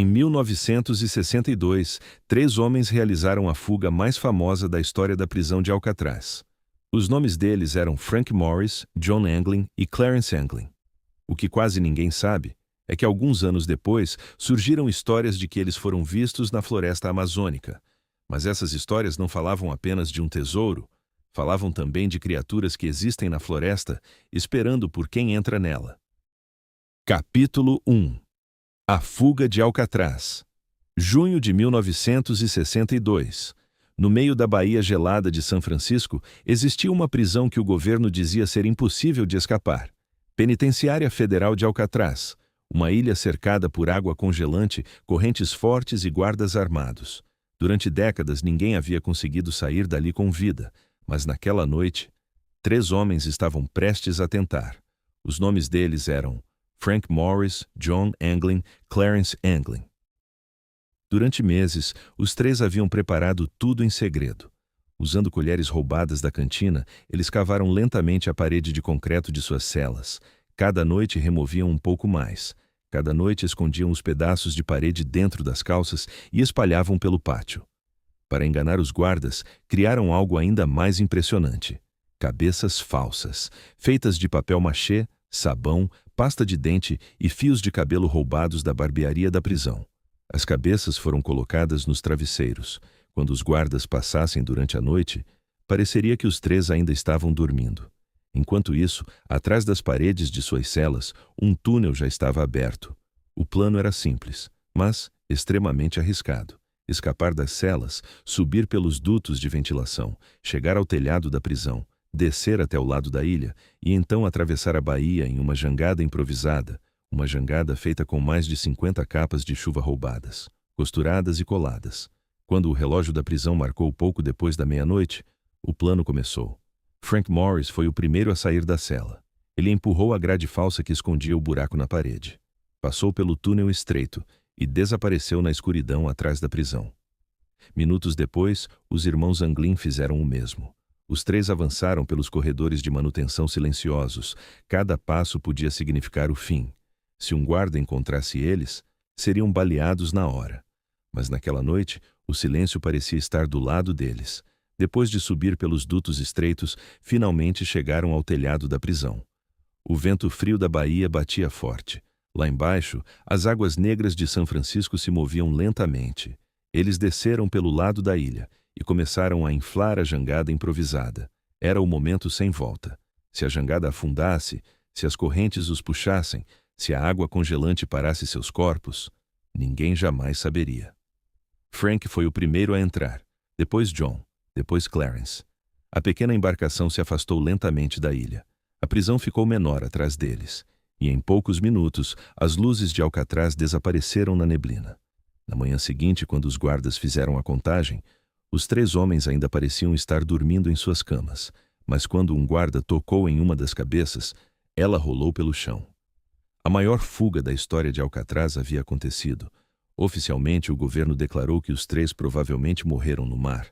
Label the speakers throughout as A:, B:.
A: Em 1962, 3 homens realizaram a fuga mais famosa da história da prisão de Alcatraz. Os nomes deles eram Frank Morris, John Anglin e Clarence Anglin. O que quase ninguém sabe é que alguns anos depois surgiram histórias de que eles foram vistos na floresta amazônica. Mas essas histórias não falavam apenas de um tesouro, falavam também de criaturas que existem na floresta, esperando por quem entra nela. Capítulo 1. A fuga de Alcatraz. Junho de 1962. No meio da Baía Gelada de São Francisco, existia uma prisão que o governo dizia ser impossível de escapar. Penitenciária Federal de Alcatraz, uma ilha cercada por água congelante, correntes fortes e guardas armados. Durante décadas ninguém havia conseguido sair dali com vida, mas naquela noite, 3 homens estavam prestes a tentar. Os nomes deles eram Frank Morris, John Anglin, Clarence Anglin. Durante meses, os 3 haviam preparado tudo em segredo. Usando colheres roubadas da cantina, eles cavaram lentamente a parede de concreto de suas celas. Cada noite removiam um pouco mais. Cada noite escondiam os pedaços de parede dentro das calças e espalhavam pelo pátio. Para enganar os guardas, criaram algo ainda mais impressionante. Cabeças falsas, feitas de papel machê, sabão, pasta de dente e fios de cabelo roubados da barbearia da prisão. As cabeças foram colocadas nos travesseiros. Quando os guardas passassem durante a noite, pareceria que os 3 ainda estavam dormindo. Enquanto isso, atrás das paredes de suas celas, um túnel já estava aberto. O plano era simples, mas extremamente arriscado. Escapar das celas, subir pelos dutos de ventilação, chegar ao telhado da prisão, descer até o lado da ilha e então atravessar a baía em uma jangada improvisada, uma jangada feita com mais de 50 capas de chuva roubadas, costuradas e coladas. Quando o relógio da prisão marcou pouco depois da meia-noite, o plano começou. Frank Morris foi o primeiro a sair da cela. Ele empurrou a grade falsa que escondia o buraco na parede. Passou pelo túnel estreito e desapareceu na escuridão atrás da prisão. Minutos depois, os irmãos Anglin fizeram o mesmo. Os 3 avançaram pelos corredores de manutenção silenciosos. Cada passo podia significar o fim. Se um guarda encontrasse eles, seriam baleados na hora. Mas naquela noite, o silêncio parecia estar do lado deles. Depois de subir pelos dutos estreitos, finalmente chegaram ao telhado da prisão. O vento frio da baía batia forte. Lá embaixo, as águas negras de São Francisco se moviam lentamente. Eles desceram pelo lado da ilha e começaram a inflar a jangada improvisada. Era o momento sem volta. Se a jangada afundasse, se as correntes os puxassem, se a água congelante parasse seus corpos, ninguém jamais saberia. Frank foi o primeiro a entrar, depois John, depois Clarence. A pequena embarcação se afastou lentamente da ilha. A prisão ficou menor atrás deles, e em poucos minutos as luzes de Alcatraz desapareceram na neblina. Na manhã seguinte, quando os guardas fizeram a contagem, os 3 homens ainda pareciam estar dormindo em suas camas, mas quando um guarda tocou em uma das cabeças, ela rolou pelo chão. A maior fuga da história de Alcatraz havia acontecido. Oficialmente, o governo declarou que os 3 provavelmente morreram no mar,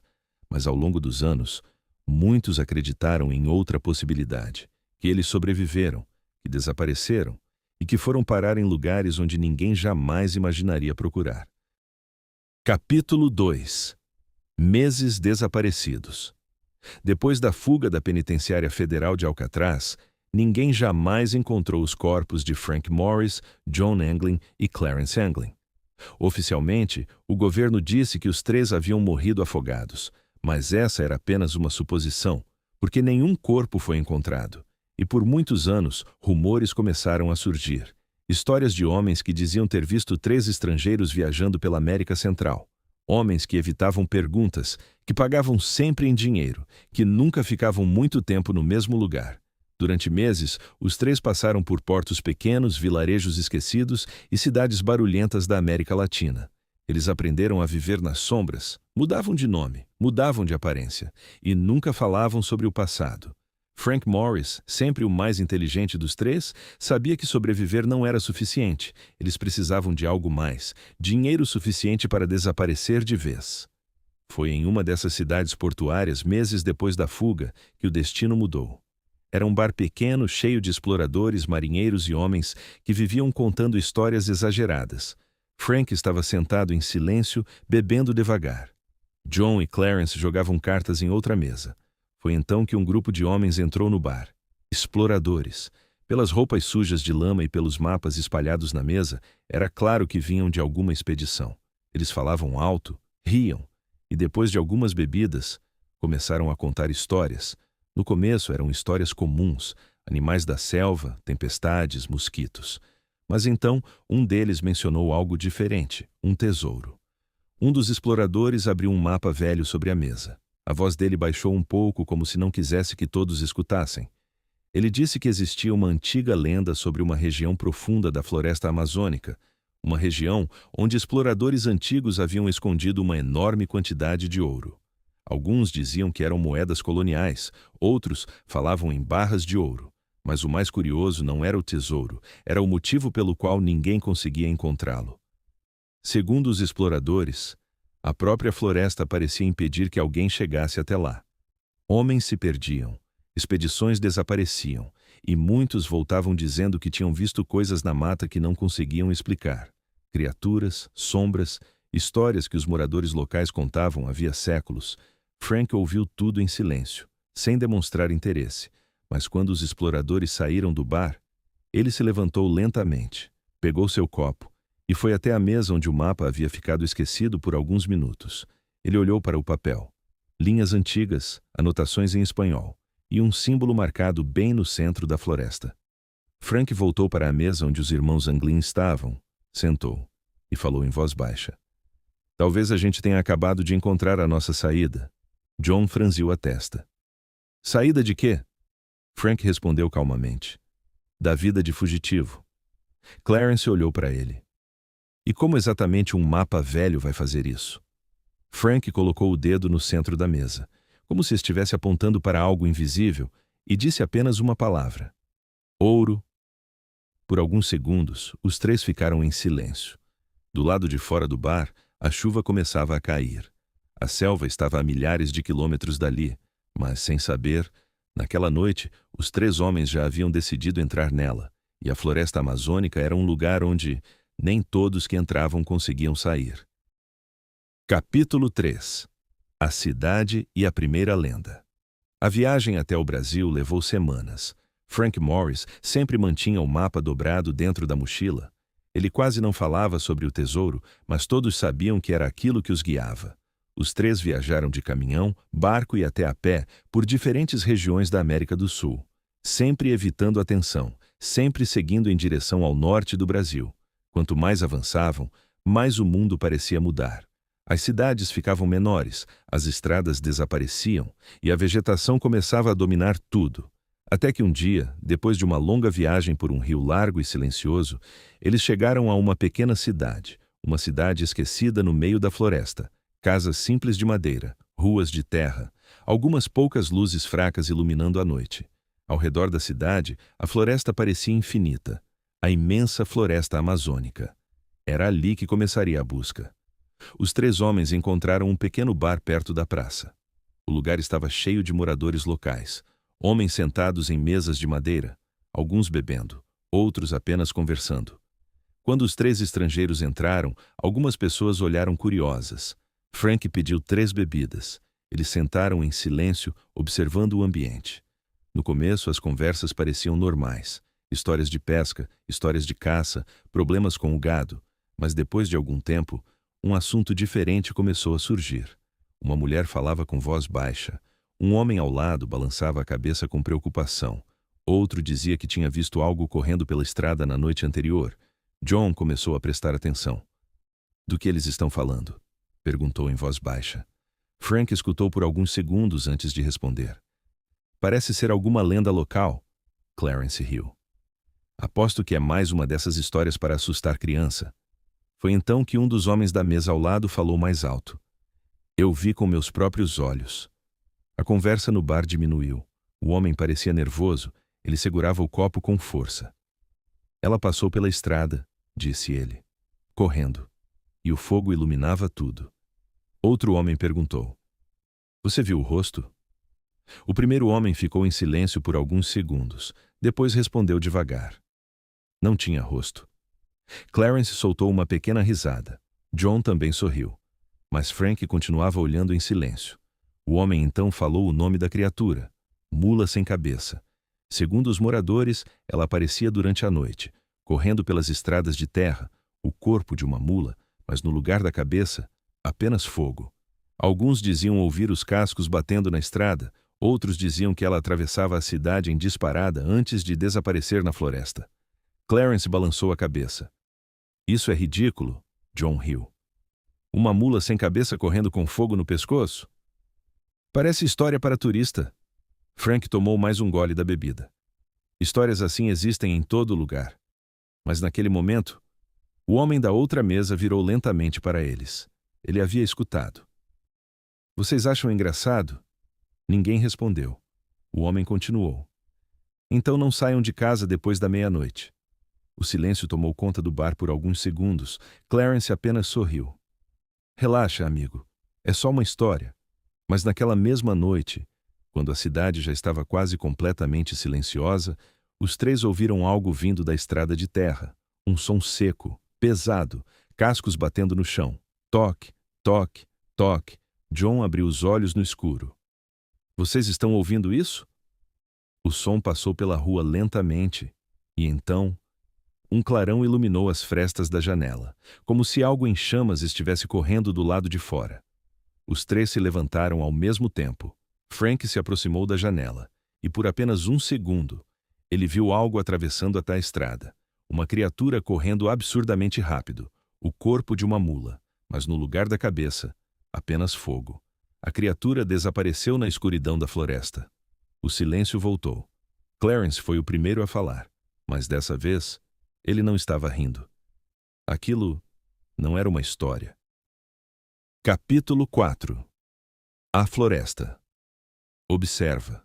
A: mas ao longo dos anos, muitos acreditaram em outra possibilidade, que eles sobreviveram, que desapareceram e que foram parar em lugares onde ninguém jamais imaginaria procurar. Capítulo 2. Meses desaparecidos. Depois da fuga da Penitenciária Federal de Alcatraz, ninguém jamais encontrou os corpos de Frank Morris, John Anglin e Clarence Anglin. Oficialmente, o governo disse que os 3 haviam morrido afogados, mas essa era apenas uma suposição, porque nenhum corpo foi encontrado. E por muitos anos, rumores começaram a surgir. Histórias de homens que diziam ter visto 3 estrangeiros viajando pela América Central. Homens que evitavam perguntas, que pagavam sempre em dinheiro, que nunca ficavam muito tempo no mesmo lugar. Durante meses, os 3 passaram por portos pequenos, vilarejos esquecidos e cidades barulhentas da América Latina. Eles aprenderam a viver nas sombras, mudavam de nome, mudavam de aparência e nunca falavam sobre o passado. Frank Morris, sempre o mais inteligente dos 3, sabia que sobreviver não era suficiente. Eles precisavam de algo mais, dinheiro suficiente para desaparecer de vez. Foi em uma dessas cidades portuárias, meses depois da fuga, que o destino mudou. Era um bar pequeno, cheio de exploradores, marinheiros e homens que viviam contando histórias exageradas. Frank estava sentado em silêncio, bebendo devagar. John e Clarence jogavam cartas em outra mesa. Foi então que um grupo de homens entrou no bar. Exploradores. Pelas roupas sujas de lama e pelos mapas espalhados na mesa, era claro que vinham de alguma expedição. Eles falavam alto, riam, e depois de algumas bebidas, começaram a contar histórias. No começo eram histórias comuns, animais da selva, tempestades, mosquitos. Mas então um deles mencionou algo diferente, um tesouro. Um dos exploradores abriu um mapa velho sobre a mesa. A voz dele baixou um pouco, como se não quisesse que todos escutassem. Ele disse que existia uma antiga lenda sobre uma região profunda da floresta amazônica, uma região onde exploradores antigos haviam escondido uma enorme quantidade de ouro. Alguns diziam que eram moedas coloniais, outros falavam em barras de ouro. Mas o mais curioso não era o tesouro, era o motivo pelo qual ninguém conseguia encontrá-lo. Segundo os exploradores, a própria floresta parecia impedir que alguém chegasse até lá. Homens se perdiam, expedições desapareciam, e muitos voltavam dizendo que tinham visto coisas na mata que não conseguiam explicar. Criaturas, sombras, histórias que os moradores locais contavam havia séculos. Frank ouviu tudo em silêncio, sem demonstrar interesse. Mas quando os exploradores saíram do bar, ele se levantou lentamente, pegou seu copo e foi até a mesa onde o mapa havia ficado esquecido por alguns minutos. Ele olhou para o papel. Linhas antigas, anotações em espanhol e um símbolo marcado bem no centro da floresta. Frank voltou para a mesa onde os irmãos Anglin estavam, sentou e falou em voz baixa. Talvez a gente tenha acabado de encontrar a nossa saída. John franziu a testa. Saída de quê? Frank respondeu calmamente. Da vida de fugitivo. Clarence olhou para ele. E como exatamente um mapa velho vai fazer isso? Frank colocou o dedo no centro da mesa, como se estivesse apontando para algo invisível, e disse apenas uma palavra. Ouro. Por alguns segundos, os três ficaram em silêncio. Do lado de fora do bar, a chuva começava a cair. A selva estava a milhares de quilômetros dali, mas sem saber, naquela noite, os três homens já haviam decidido entrar nela, e a floresta amazônica era um lugar onde nem todos que entravam conseguiam sair. Capítulo 3. A cidade e a primeira lenda. A viagem até o Brasil levou semanas. Frank Morris sempre mantinha o mapa dobrado dentro da mochila. Ele quase não falava sobre o tesouro, mas todos sabiam que era aquilo que os guiava. Os três viajaram de caminhão, barco e até a pé por diferentes regiões da América do Sul, sempre evitando a tensão, sempre seguindo em direção ao norte do Brasil. Quanto mais avançavam, mais o mundo parecia mudar. As cidades ficavam menores, as estradas desapareciam e a vegetação começava a dominar tudo. Até que um dia, depois de uma longa viagem por um rio largo e silencioso, eles chegaram a uma pequena cidade, uma cidade esquecida no meio da floresta. Casas simples de madeira, ruas de terra, algumas poucas luzes fracas iluminando a noite. Ao redor da cidade, a floresta parecia infinita, a imensa floresta amazônica. Era ali que começaria a busca. Os três homens encontraram um pequeno bar perto da praça. O lugar estava cheio de moradores locais, homens sentados em mesas de madeira, alguns bebendo, outros apenas conversando. Quando os três estrangeiros entraram, algumas pessoas olharam curiosas. Frank pediu 3 bebidas. Eles sentaram em silêncio, observando o ambiente. No começo, as conversas pareciam normais. Histórias de pesca, histórias de caça, problemas com o gado. Mas depois de algum tempo, um assunto diferente começou a surgir. Uma mulher falava com voz baixa. Um homem ao lado balançava a cabeça com preocupação. Outro dizia que tinha visto algo correndo pela estrada na noite anterior. John começou a prestar atenção. Do que eles estão falando? Perguntou em voz baixa. Frank escutou por alguns segundos antes de responder. Parece ser alguma lenda local. Clarence riu. Aposto que é mais uma dessas histórias para assustar criança. Foi então que um dos homens da mesa ao lado falou mais alto. Eu vi com meus próprios olhos. A conversa no bar diminuiu. O homem parecia nervoso, ele segurava o copo com força. Ela passou pela estrada, disse ele, correndo, e o fogo iluminava tudo. Outro homem perguntou. Você viu o rosto? O primeiro homem ficou em silêncio por alguns segundos, depois respondeu devagar. Não tinha rosto. Clarence soltou uma pequena risada. John também sorriu. Mas Frank continuava olhando em silêncio. O homem então falou o nome da criatura: Mula Sem Cabeça. Segundo os moradores, ela aparecia durante a noite, correndo pelas estradas de terra, o corpo de uma mula, mas no lugar da cabeça, apenas fogo. Alguns diziam ouvir os cascos batendo na estrada, outros diziam que ela atravessava a cidade em disparada antes de desaparecer na floresta. Clarence balançou a cabeça. Isso é ridículo, John riu. Uma mula sem cabeça correndo com fogo no pescoço? Parece história para turista. Frank tomou mais um gole da bebida. Histórias assim existem em todo lugar. Mas naquele momento, o homem da outra mesa virou lentamente para eles. Ele havia escutado. Vocês acham engraçado? Ninguém respondeu. O homem continuou. Então não saiam de casa depois da meia-noite. O silêncio tomou conta do bar por alguns segundos. Clarence apenas sorriu. Relaxa, amigo. É só uma história. Mas naquela mesma noite, quando a cidade já estava quase completamente silenciosa, os três ouviram algo vindo da estrada de terra. Um som seco, pesado, cascos batendo no chão. Toque, toque, toque. John abriu os olhos no escuro. Vocês estão ouvindo isso? O som passou pela rua lentamente, e então um clarão iluminou as frestas da janela, como se algo em chamas estivesse correndo do lado de fora. Os três se levantaram ao mesmo tempo. Frank se aproximou da janela, e por apenas um segundo, ele viu algo atravessando a estrada. Uma criatura correndo absurdamente rápido, o corpo de uma mula, mas no lugar da cabeça, apenas fogo. A criatura desapareceu na escuridão da floresta. O silêncio voltou. Clarence foi o primeiro a falar, mas dessa vez, ele não estava rindo. Aquilo não era uma história. Capítulo 4. A floresta. Observa.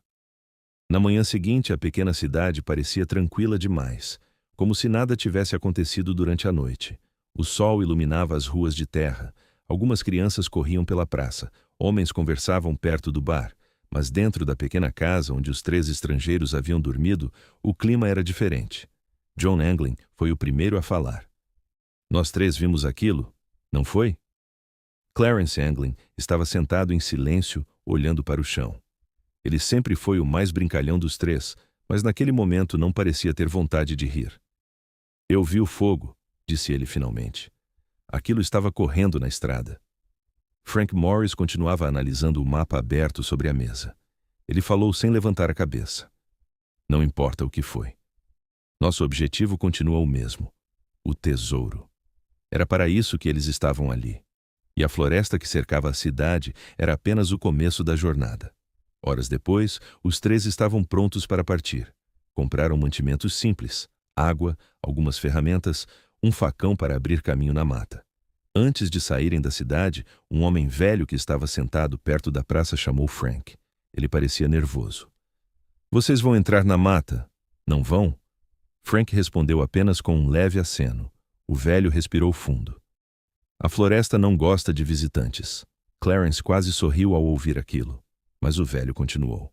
A: Na manhã seguinte, a pequena cidade parecia tranquila demais, como se nada tivesse acontecido durante a noite. O sol iluminava as ruas de terra. Algumas crianças corriam pela praça, homens conversavam perto do bar, mas dentro da pequena casa onde os três estrangeiros haviam dormido, o clima era diferente. John Anglin foi o primeiro a falar. Nós três vimos aquilo, não foi? Clarence Anglin estava sentado em silêncio, olhando para o chão. Ele sempre foi o mais brincalhão dos três, mas naquele momento não parecia ter vontade de rir. Eu vi o fogo, disse ele finalmente. Aquilo estava correndo na estrada. Frank Morris continuava analisando o mapa aberto sobre a mesa. Ele falou sem levantar a cabeça. Não importa o que foi. Nosso objetivo continua o mesmo: o tesouro. Era para isso que eles estavam ali. E a floresta que cercava a cidade era apenas o começo da jornada. Horas depois, os três estavam prontos para partir. Compraram mantimentos simples: água, algumas ferramentas, um facão para abrir caminho na mata. Antes de saírem da cidade, um homem velho que estava sentado perto da praça chamou Frank. Ele parecia nervoso. Vocês vão entrar na mata, não vão? Frank respondeu apenas com um leve aceno. O velho respirou fundo. A floresta não gosta de visitantes. Clarence quase sorriu ao ouvir aquilo, mas o velho continuou.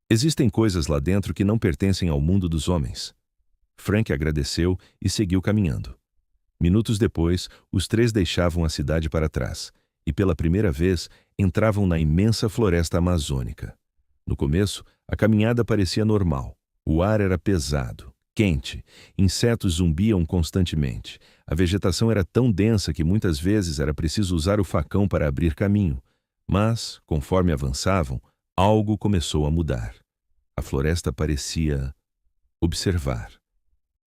A: Existem coisas lá dentro que não pertencem ao mundo dos homens. Frank agradeceu e seguiu caminhando. Minutos depois, os três deixavam a cidade para trás e, pela primeira vez, entravam na imensa floresta amazônica. No começo, a caminhada parecia normal. O ar era pesado, quente, insetos zumbiam constantemente. A vegetação era tão densa que muitas vezes era preciso usar o facão para abrir caminho. Mas, conforme avançavam, algo começou a mudar. A floresta parecia observar.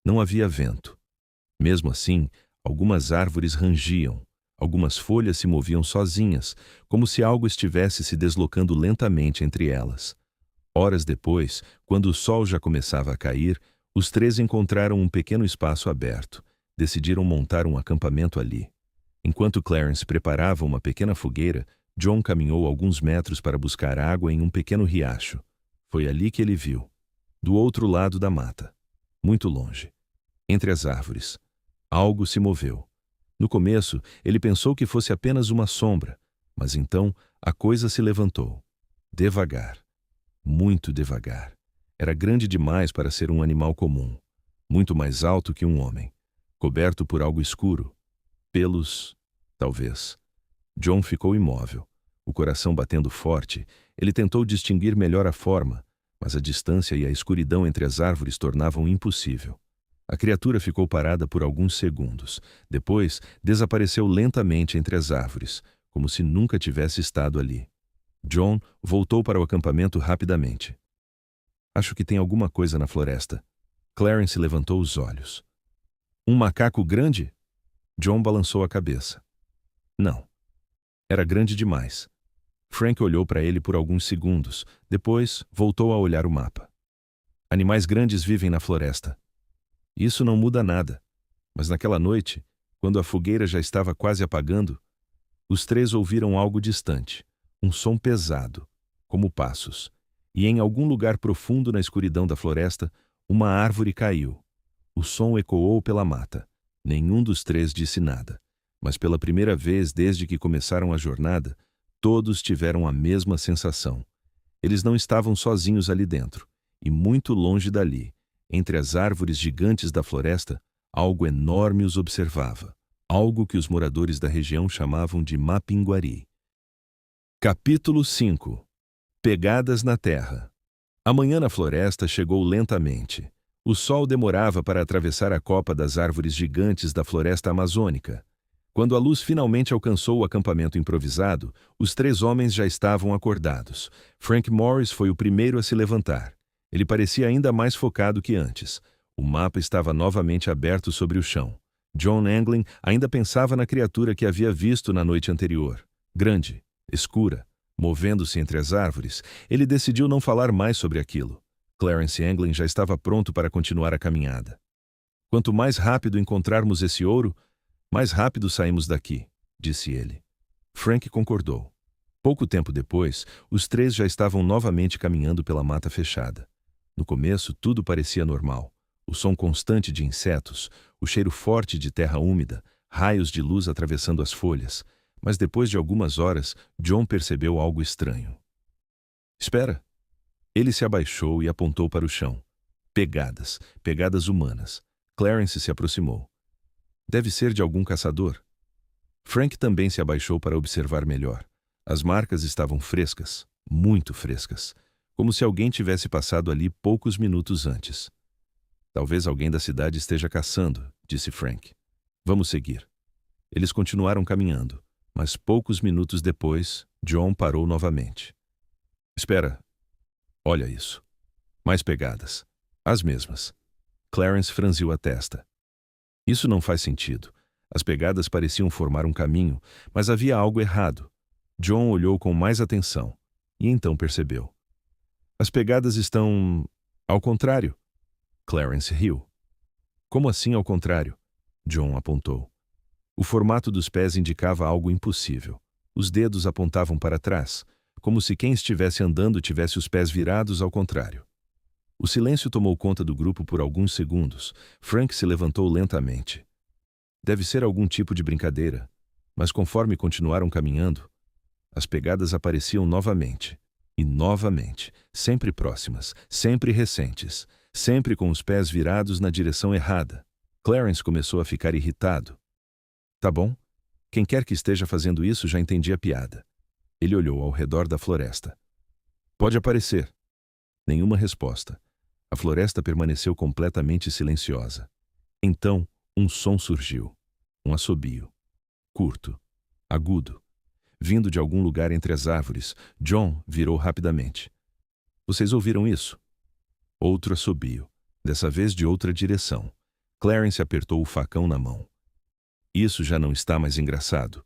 A: Não havia vento. Mesmo assim, algumas árvores rangiam, algumas folhas se moviam sozinhas, como se algo estivesse se deslocando lentamente entre elas. Horas depois, quando o sol já começava a cair, os três encontraram um pequeno espaço aberto. Decidiram montar um acampamento ali. Enquanto Clarence preparava uma pequena fogueira, John caminhou alguns metros para buscar água em um pequeno riacho. Foi ali que ele viu, do outro lado da mata, muito longe, entre as árvores, algo se moveu. No começo, ele pensou que fosse apenas uma sombra, mas então a coisa se levantou. Devagar, muito devagar. Era grande demais para ser um animal comum, muito mais alto que um homem. coberto por algo escuro. Pelos, talvez. John ficou imóvel, o coração batendo forte. Ele tentou distinguir melhor a forma, mas a distância e a escuridão entre as árvores tornavam impossível. A criatura ficou parada por alguns segundos. Depois, desapareceu lentamente entre as árvores, como se nunca tivesse estado ali. John voltou para o acampamento rapidamente. Acho que tem alguma coisa na floresta. Clarence levantou os olhos. Um macaco grande? John balançou a cabeça. Não. Era grande demais. Frank olhou para ele por alguns segundos. Depois, voltou a olhar o mapa. Animais grandes vivem na floresta. Isso não muda nada. Mas naquela noite, quando a fogueira já estava quase apagando, os três ouviram algo distante, um som pesado, como passos. E em algum lugar profundo na escuridão da floresta, uma árvore caiu. O som ecoou pela mata. Nenhum dos três disse nada. Mas pela primeira vez desde que começaram a jornada, todos tiveram a mesma sensação. Eles não estavam sozinhos ali dentro, e muito longe dali, entre as árvores gigantes da floresta, algo enorme os observava. Algo que os moradores da região chamavam de Mapinguari. Capítulo 5. Pegadas na terra. A manhã na floresta chegou lentamente. O sol demorava para atravessar a copa das árvores gigantes da floresta amazônica. Quando a luz finalmente alcançou o acampamento improvisado, os três homens já estavam acordados. Frank Morris foi o primeiro a se levantar. Ele parecia ainda mais focado que antes. O mapa estava novamente aberto sobre o chão. John Anglin ainda pensava na criatura que havia visto na noite anterior. Grande, escura, movendo-se entre as árvores, ele decidiu não falar mais sobre aquilo. Clarence Anglin já estava pronto para continuar a caminhada. Quanto mais rápido encontrarmos esse ouro, mais rápido saímos daqui, disse ele. Frank concordou. Pouco tempo depois, os três já estavam novamente caminhando pela mata fechada. No começo, tudo parecia normal. O som constante de insetos, o cheiro forte de terra úmida, raios de luz atravessando as folhas. Mas depois de algumas horas, John percebeu algo estranho. Espera! Ele se abaixou e apontou para o chão. Pegadas, pegadas humanas. Clarence se aproximou. Deve ser de algum caçador. Frank também se abaixou para observar melhor. As marcas estavam frescas, muito frescas, como se alguém tivesse passado ali poucos minutos antes. Talvez alguém da cidade esteja caçando, disse Frank. Vamos seguir. Eles continuaram caminhando, mas poucos minutos depois, John parou novamente. Espera. Olha isso. Mais pegadas. As mesmas. Clarence franziu a testa. Isso não faz sentido. As pegadas pareciam formar um caminho, mas havia algo errado. John olhou com mais atenção, e então percebeu. As pegadas estão... ao contrário. Clarence riu. Como assim ao contrário? John apontou. O formato dos pés indicava algo impossível. Os dedos apontavam para trás, como se quem estivesse andando tivesse os pés virados ao contrário. O silêncio tomou conta do grupo por alguns segundos. Frank se levantou lentamente. Deve ser algum tipo de brincadeira, mas conforme continuaram caminhando, as pegadas apareciam novamente, e novamente, sempre próximas, sempre recentes, sempre com os pés virados na direção errada. Clarence começou a ficar irritado. Tá bom? Quem quer que esteja fazendo isso já entendi a piada. Ele olhou ao redor da floresta. Pode aparecer. Nenhuma resposta. A floresta permaneceu completamente silenciosa. Então, um som surgiu. Um assobio. Curto. Agudo. Vindo de algum lugar entre as árvores, John virou rapidamente. Vocês ouviram isso? Outro assobio. Dessa vez de outra direção. Clarence apertou o facão na mão. Isso já não está mais engraçado.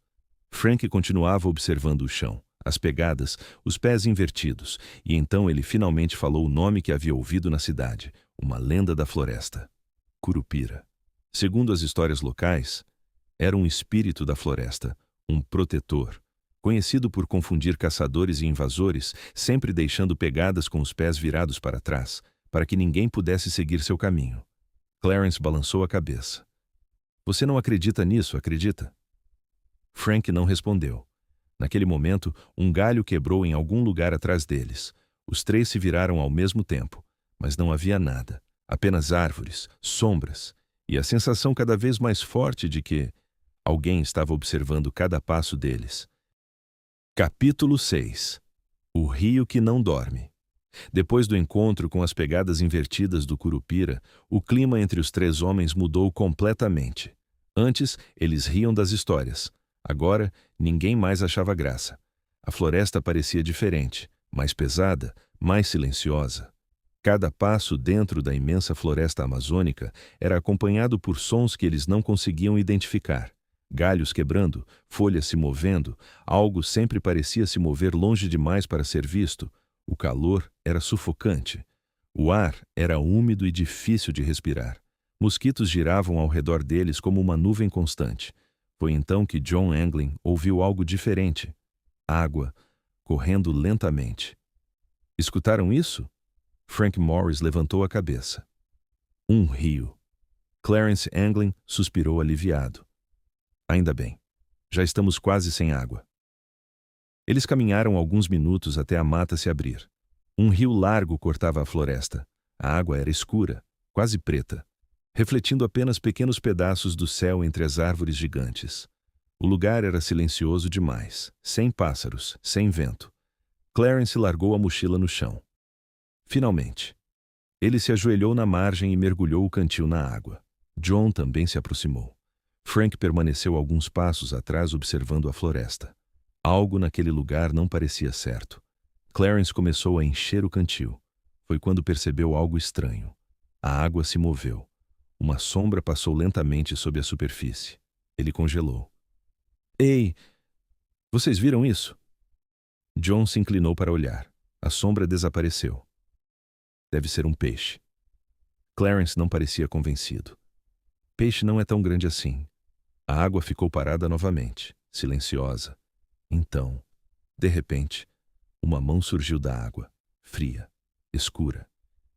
A: Frank continuava observando o chão, as pegadas, os pés invertidos, e então ele finalmente falou o nome que havia ouvido na cidade, uma lenda da floresta. Curupira. Segundo as histórias locais, era um espírito da floresta, um protetor, conhecido por confundir caçadores e invasores, sempre deixando pegadas com os pés virados para trás, para que ninguém pudesse seguir seu caminho. Clarence balançou a cabeça. Você não acredita nisso, acredita? Frank não respondeu. Naquele momento, um galho quebrou em algum lugar atrás deles. Os três se viraram ao mesmo tempo, mas não havia nada. Apenas árvores, sombras. e a sensação cada vez mais forte de que alguém estava observando cada passo deles. Capítulo 6. O rio que não dorme. Depois do encontro com as pegadas invertidas do Curupira, o clima entre os três homens mudou completamente. Antes, eles riam das histórias. Agora, ninguém mais achava graça. A floresta parecia diferente, mais pesada, mais silenciosa. Cada passo dentro da imensa floresta amazônica era acompanhado por sons que eles não conseguiam identificar. Galhos quebrando, folhas se movendo, algo sempre parecia se mover longe demais para ser visto. O calor era sufocante. O ar era úmido e difícil de respirar. Mosquitos giravam ao redor deles como uma nuvem constante. Foi então que John Anglin ouviu algo diferente. Água, correndo lentamente. Escutaram isso? Frank Morris levantou a cabeça. Um rio. Clarence Anglin suspirou aliviado. Ainda bem. Já estamos quase sem água. Eles caminharam alguns minutos até a mata se abrir. Um rio largo cortava a floresta. A água era escura, quase preta, refletindo apenas pequenos pedaços do céu entre as árvores gigantes. O lugar era silencioso demais, sem pássaros, sem vento. Clarence largou a mochila no chão. Finalmente. Ele se ajoelhou na margem e mergulhou o cantil na água. John também se aproximou. Frank permaneceu alguns passos atrás observando a floresta. Algo naquele lugar não parecia certo. Clarence começou a encher o cantil. Foi quando percebeu algo estranho. A água se moveu. Uma sombra passou lentamente sob a superfície. Ele congelou. Ei! Vocês viram isso? John se inclinou para olhar. A sombra desapareceu. Deve ser um peixe. Clarence não parecia convencido. Peixe não é tão grande assim. A água ficou parada novamente, silenciosa. Então, de repente, uma mão surgiu da água, fria, escura,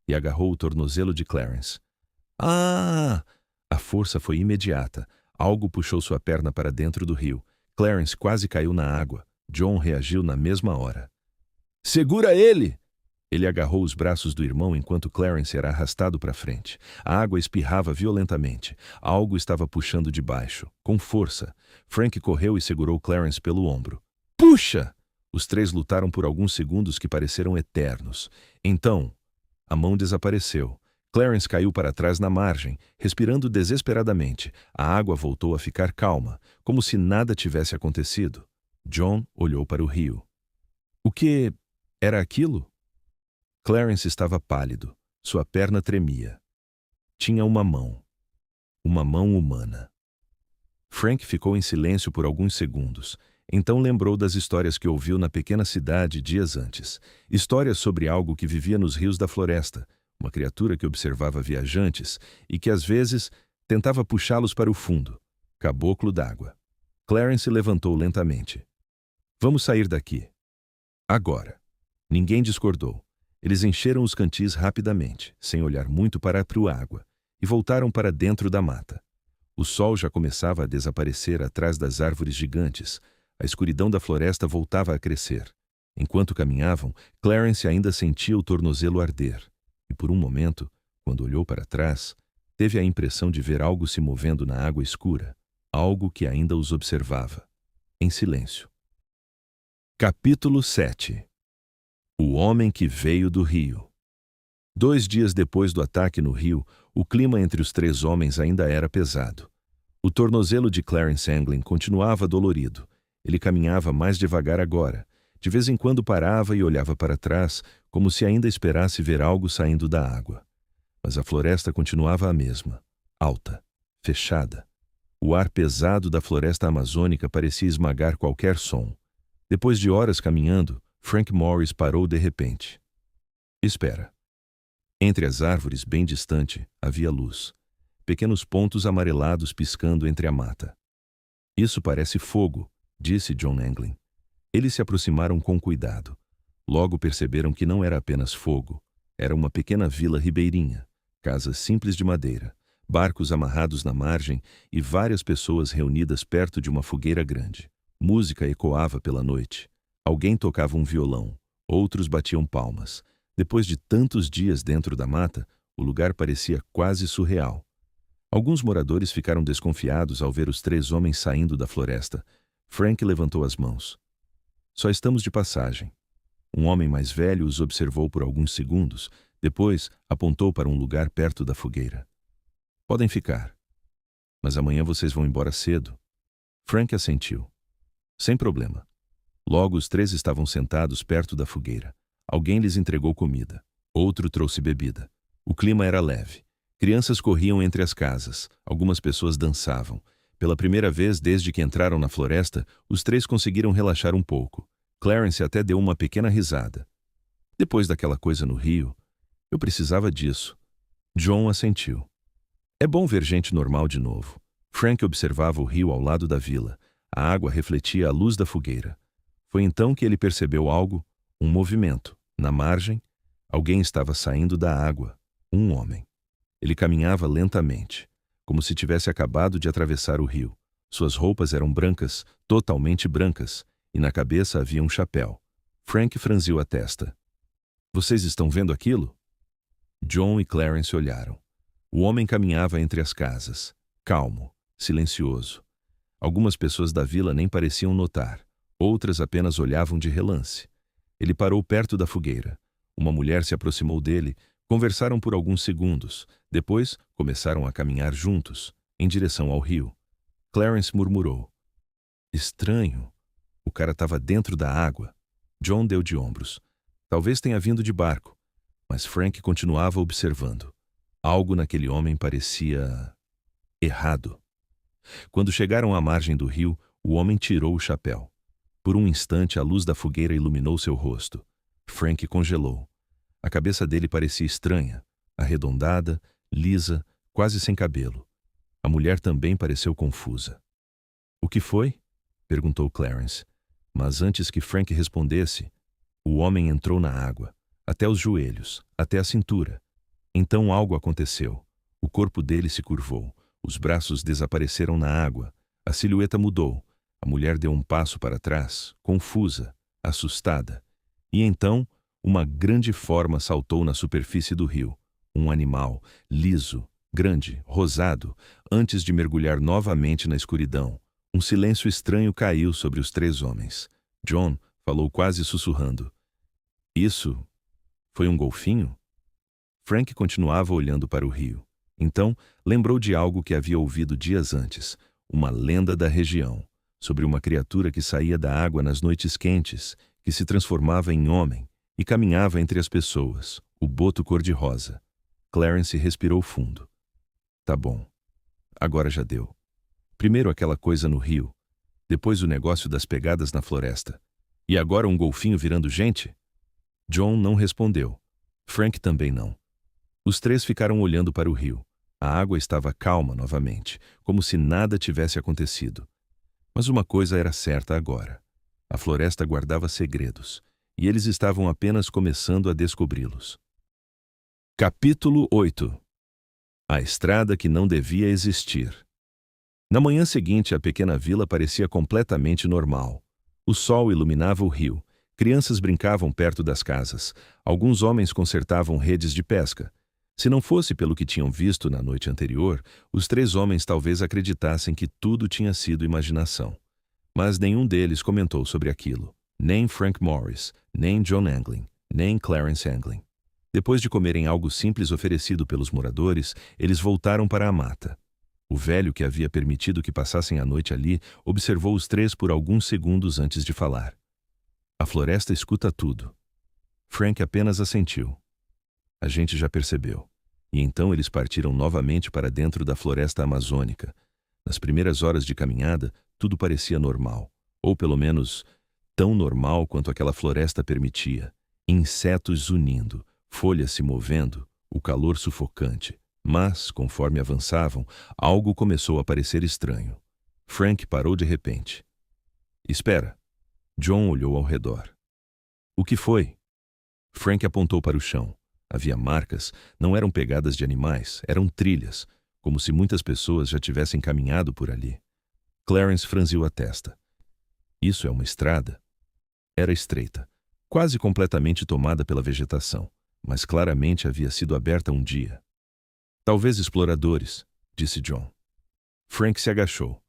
A: e agarrou o tornozelo de Clarence. Ah! A força foi imediata. Algo puxou sua perna para dentro do rio. Clarence quase caiu na água. John reagiu na mesma hora. Segura ele! Ele agarrou os braços do irmão enquanto Clarence era arrastado para frente. A água espirrava violentamente. Algo estava puxando de baixo, com força. Frank correu e segurou Clarence pelo ombro. Puxa! Os três lutaram por alguns segundos que pareceram eternos. Então, a mão desapareceu. Clarence caiu para trás na margem, respirando desesperadamente. A água voltou a ficar calma, como se nada tivesse acontecido. John olhou para o rio. O que era aquilo? Clarence estava pálido. Sua perna tremia. Tinha uma mão humana. Frank ficou em silêncio por alguns segundos. Então lembrou das histórias que ouviu na pequena cidade dias antes. Histórias sobre algo que vivia nos rios da floresta, uma criatura que observava viajantes e que às vezes tentava puxá-los para o fundo. Caboclo d'água. Clarence levantou lentamente. Vamos sair daqui. Agora. Ninguém discordou. Eles encheram os cantis rapidamente, sem olhar muito para a água, e voltaram para dentro da mata. O sol já começava a desaparecer atrás das árvores gigantes. A escuridão da floresta voltava a crescer. Enquanto caminhavam, Clarence ainda sentia o tornozelo arder. E por um momento, quando olhou para trás, teve a impressão de ver algo se movendo na água escura, algo que ainda os observava, em silêncio. Capítulo 7. O homem que veio do rio. 2 dias depois do ataque no rio, o clima entre os três homens ainda era pesado. O tornozelo de Clarence Anglin continuava dolorido. Ele caminhava mais devagar agora. De vez em quando parava e olhava para trás, como se ainda esperasse ver algo saindo da água. Mas a floresta continuava a mesma, alta, fechada. O ar pesado da floresta amazônica parecia esmagar qualquer som. Depois de horas caminhando, Frank Morris parou de repente. Espera. Entre as árvores, bem distante, havia luz. Pequenos pontos amarelados piscando entre a mata. Isso parece fogo, disse John Anglin. Eles se aproximaram com cuidado. Logo perceberam que não era apenas fogo. Era uma pequena vila ribeirinha, casas simples de madeira, barcos amarrados na margem e várias pessoas reunidas perto de uma fogueira grande. Música ecoava pela noite. Alguém tocava um violão, outros batiam palmas. Depois de tantos dias dentro da mata, o lugar parecia quase surreal. Alguns moradores ficaram desconfiados ao ver os 3 homens saindo da floresta. Frank levantou as mãos. Só estamos de passagem. Um homem mais velho os observou por alguns segundos, depois apontou para um lugar perto da fogueira. Podem ficar. Mas amanhã vocês vão embora cedo. Frank assentiu. Sem problema. Logo os 3 estavam sentados perto da fogueira. Alguém lhes entregou comida. Outro trouxe bebida. O clima era leve. Crianças corriam entre as casas. Algumas pessoas dançavam. Pela primeira vez desde que entraram na floresta, os 3 conseguiram relaxar um pouco. Clarence até deu uma pequena risada. Depois daquela coisa no rio, eu precisava disso. John assentiu. É bom ver gente normal de novo. Frank observava o rio ao lado da vila. A água refletia a luz da fogueira. Foi então que ele percebeu algo, um movimento. Na margem, alguém estava saindo da água. Um homem. Ele caminhava lentamente, como se tivesse acabado de atravessar o rio. Suas roupas eram brancas, totalmente brancas, e na cabeça havia um chapéu. Frank franziu a testa. Vocês estão vendo aquilo? John e Clarence olharam. O homem caminhava entre as casas, calmo, silencioso. Algumas pessoas da vila nem pareciam notar, outras apenas olhavam de relance. Ele parou perto da fogueira. Uma mulher se aproximou dele, conversaram por alguns segundos, depois começaram a caminhar juntos, em direção ao rio. Clarence murmurou. Estranho. O cara estava dentro da água. John deu de ombros. Talvez tenha vindo de barco, mas Frank continuava observando. Algo naquele homem parecia errado. Quando chegaram à margem do rio, o homem tirou o chapéu. Por um instante, a luz da fogueira iluminou seu rosto. Frank congelou. A cabeça dele parecia estranha, arredondada, lisa, quase sem cabelo. A mulher também pareceu confusa. O que foi? Perguntou Clarence. Mas antes que Frank respondesse, o homem entrou na água, até os joelhos, até a cintura. Então algo aconteceu. O corpo dele se curvou, os braços desapareceram na água, a silhueta mudou. A mulher deu um passo para trás, confusa, assustada. E então, uma grande forma saltou na superfície do rio. Um animal, liso, grande, rosado, antes de mergulhar novamente na escuridão. Um silêncio estranho caiu sobre os 3 homens. John falou quase sussurrando. Isso foi um golfinho? Frank continuava olhando para o rio. Então, lembrou de algo que havia ouvido dias antes, uma lenda da região, sobre uma criatura que saía da água nas noites quentes, que se transformava em homem e caminhava entre as pessoas, o boto cor-de-rosa. Clarence respirou fundo. Tá bom. Agora já deu. Primeiro aquela coisa no rio, depois o negócio das pegadas na floresta. E agora um golfinho virando gente? John não respondeu. Frank também não. Os 3 ficaram olhando para o rio. A água estava calma novamente, como se nada tivesse acontecido. Mas uma coisa era certa agora. A floresta guardava segredos, e eles estavam apenas começando a descobri-los. Capítulo 8. A estrada que não devia existir. Na manhã seguinte, a pequena vila parecia completamente normal. O sol iluminava o rio. Crianças brincavam perto das casas. Alguns homens consertavam redes de pesca. Se não fosse pelo que tinham visto na noite anterior, os 3 homens talvez acreditassem que tudo tinha sido imaginação. Mas nenhum deles comentou sobre aquilo. Nem Frank Morris, nem John Anglin, nem Clarence Anglin. Depois de comerem algo simples oferecido pelos moradores, eles voltaram para a mata. O velho que havia permitido que passassem a noite ali observou os 3 por alguns segundos antes de falar. A floresta escuta tudo. Frank apenas assentiu. A gente já percebeu. E então eles partiram novamente para dentro da floresta amazônica. Nas primeiras horas de caminhada, tudo parecia normal. Ou pelo menos, tão normal quanto aquela floresta permitia. Insetos zunindo, folhas se movendo, o calor sufocante. Mas, conforme avançavam, algo começou a parecer estranho. Frank parou de repente. Espera. John olhou ao redor. O que foi? Frank apontou para o chão. Havia marcas, não eram pegadas de animais, eram trilhas, como se muitas pessoas já tivessem caminhado por ali. Clarence franziu a testa. Isso é uma estrada? Era estreita, quase completamente tomada pela vegetação, mas claramente havia sido aberta um dia. Talvez exploradores, disse John. Frank se agachou.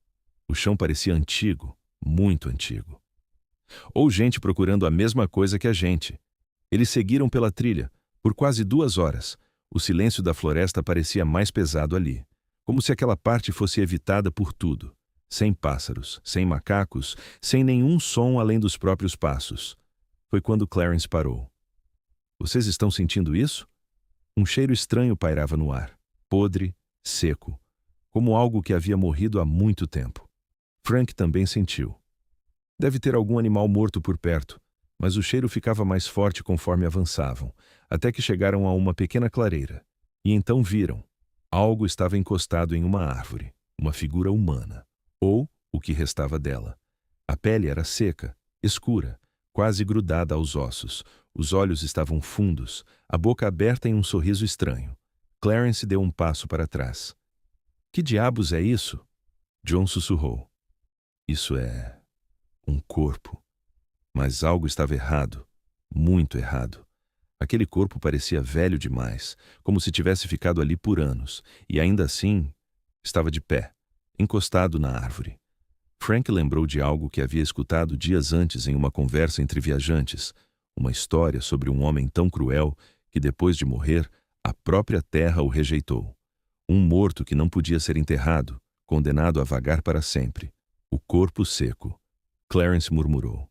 A: O chão parecia antigo, muito antigo. Ou gente procurando a mesma coisa que a gente. Eles seguiram pela trilha, por quase 2 horas. O silêncio da floresta parecia mais pesado ali, como se aquela parte fosse evitada por tudo. Sem pássaros, sem macacos, sem nenhum som além dos próprios passos. Foi quando Clarence parou. Vocês estão sentindo isso? Um cheiro estranho pairava no ar, podre, seco, como algo que havia morrido há muito tempo. Frank também sentiu. Deve ter algum animal morto por perto, mas o cheiro ficava mais forte conforme avançavam, até que chegaram a uma pequena clareira. E então viram. Algo estava encostado em uma árvore, uma figura humana, ou o que restava dela. A pele era seca, escura, quase grudada aos ossos. Os olhos estavam fundos, a boca aberta em um sorriso estranho. Clarence deu um passo para trás. Que diabos é isso? John sussurrou. Isso é um corpo. Mas algo estava errado, muito errado. Aquele corpo parecia velho demais, como se tivesse ficado ali por anos, e ainda assim estava de pé, encostado na árvore. Frank lembrou de algo que havia escutado dias antes em uma conversa entre viajantes, uma história sobre um homem tão cruel que, depois de morrer, a própria terra o rejeitou. Um morto que não podia ser enterrado, condenado a vagar para sempre. O corpo seco. Clarence murmurou.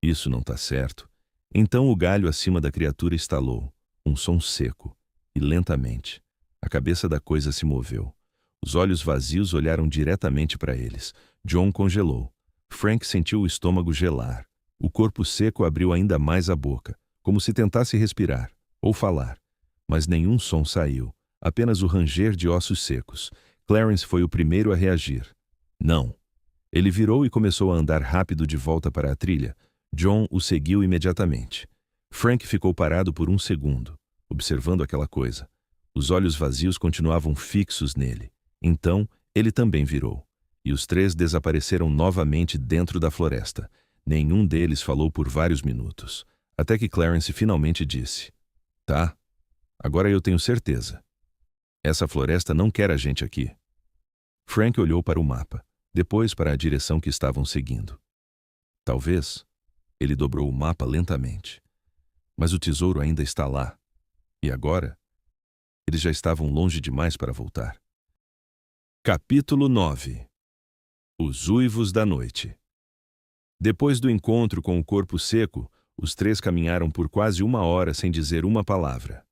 A: Isso não está certo. Então o galho acima da criatura estalou, um som seco, e lentamente. A cabeça da coisa se moveu. Os olhos vazios olharam diretamente para eles. John congelou. Frank sentiu o estômago gelar. O corpo seco abriu ainda mais a boca, como se tentasse respirar, ou falar. Mas nenhum som saiu, apenas o ranger de ossos secos. Clarence foi o primeiro a reagir. Não. Ele virou e começou a andar rápido de volta para a trilha. John o seguiu imediatamente. Frank ficou parado por um segundo, observando aquela coisa. Os olhos vazios continuavam fixos nele. Então, ele também virou. E os 3 desapareceram novamente dentro da floresta. Nenhum deles falou por vários minutos, até que Clarence finalmente disse: Tá, agora eu tenho certeza. Essa floresta não quer a gente aqui. Frank olhou para o mapa, depois para a direção que estavam seguindo. Talvez. Ele dobrou o mapa lentamente. Mas o tesouro ainda está lá. E agora? Eles já estavam longe demais para voltar. Capítulo 9. Os uivos da noite. Depois do encontro com o corpo seco, os 3 caminharam por quase 1 hora sem dizer uma palavra.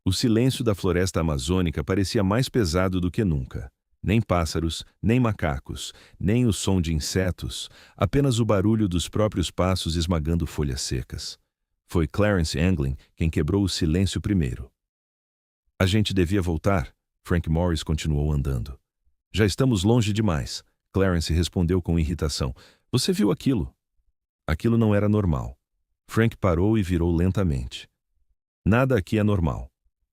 A: O silêncio da floresta amazônica parecia mais pesado do que nunca. Nem pássaros, nem macacos, nem o som de insetos, apenas o barulho dos próprios passos esmagando folhas secas. Foi Clarence Anglin quem quebrou o silêncio primeiro. A gente devia voltar, Frank Morris continuou andando. Já estamos longe demais, Clarence respondeu com irritação. Você viu aquilo? Aquilo não era normal. Frank parou e virou lentamente. Nada aqui é normal.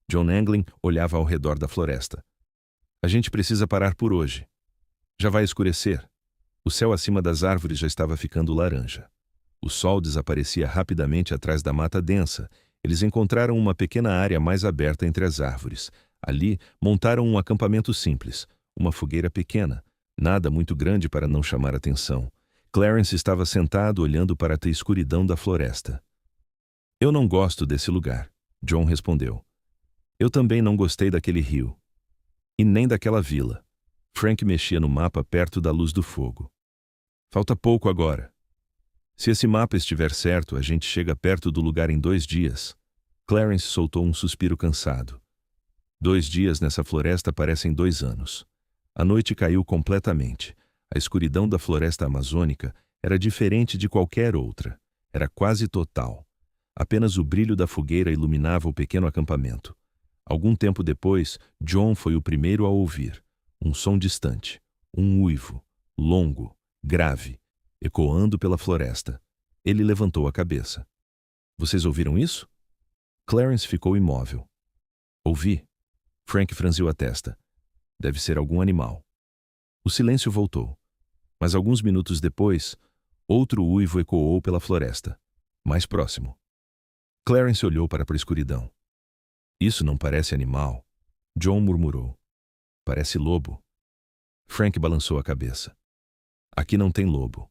A: John Anglin olhava ao redor da floresta. A gente precisa parar por hoje. Já vai escurecer. O céu acima das árvores já estava ficando laranja. O sol desaparecia rapidamente atrás da mata densa. Eles encontraram uma pequena área mais aberta entre as árvores. Ali, montaram um acampamento simples, uma fogueira pequena, nada muito grande para não chamar atenção. Clarence estava sentado olhando para a escuridão da floresta. Eu não gosto desse lugar, John respondeu. Eu também não gostei daquele rio. E nem daquela vila. Frank mexia no mapa perto da luz do fogo. Falta pouco agora. Se esse mapa estiver certo, a gente chega perto do lugar em 2 dias. Clarence soltou um suspiro cansado. 2 dias nessa floresta parecem 2 anos. A noite caiu completamente. A escuridão da floresta amazônica era diferente de qualquer outra. Era quase total. Apenas o brilho da fogueira iluminava o pequeno acampamento. Algum tempo depois, John foi o primeiro a ouvir. Um som distante. Um uivo. Longo. Grave. Ecoando pela floresta. Ele levantou a cabeça. Vocês ouviram isso? Clarence ficou imóvel. Ouvi. Frank franziu a testa. Deve ser algum animal. O silêncio voltou. Mas alguns minutos depois, outro uivo ecoou pela floresta. Mais próximo. Clarence olhou para a escuridão. Isso não parece animal, John murmurou. Parece lobo. Frank balançou a cabeça. Aqui não tem lobo.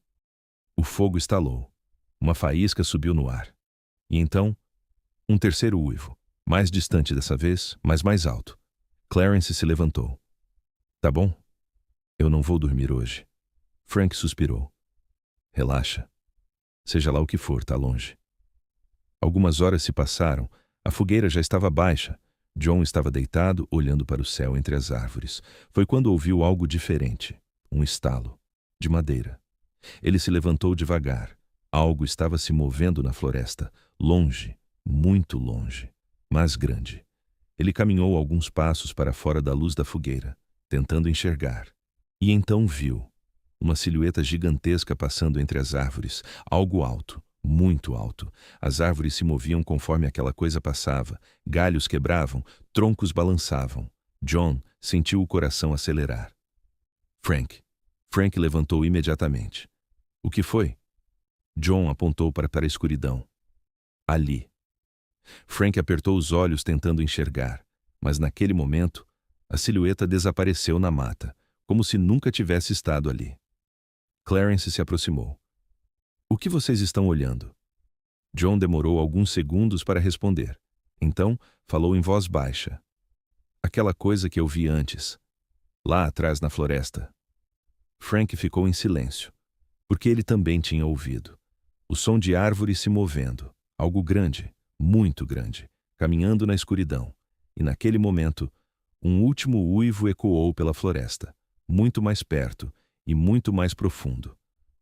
A: O fogo estalou. Uma faísca subiu no ar. E então, um terceiro uivo. Mais distante dessa vez, mas mais alto. Clarence se levantou. Tá bom? Eu não vou dormir hoje. Frank suspirou. Relaxa. Seja lá o que for, tá longe. Algumas horas se passaram. A fogueira já estava baixa. John estava deitado, olhando para o céu entre as árvores. Foi quando ouviu algo diferente. Um estalo. De madeira. Ele se levantou devagar. Algo estava se movendo na floresta. Longe. Muito longe. Mas grande. Ele caminhou alguns passos para fora da luz da fogueira, tentando enxergar. E então viu uma silhueta gigantesca passando entre as árvores. Algo alto. Muito alto. As árvores se moviam conforme aquela coisa passava. Galhos quebravam, troncos balançavam. John sentiu o coração acelerar. Frank. Frank levantou imediatamente. O que foi? John apontou para a escuridão. Ali. Frank apertou os olhos tentando enxergar, mas naquele momento, a silhueta desapareceu na mata, como se nunca tivesse estado ali. Clarence se aproximou. O que vocês estão olhando? John demorou alguns segundos para responder. Então, falou em voz baixa. Aquela coisa que eu vi antes, lá atrás na floresta. Frank ficou em silêncio, porque ele também tinha ouvido. O som de árvores se movendo, algo grande, muito grande, caminhando na escuridão. E naquele momento, um último uivo ecoou pela floresta, muito mais perto e muito mais profundo.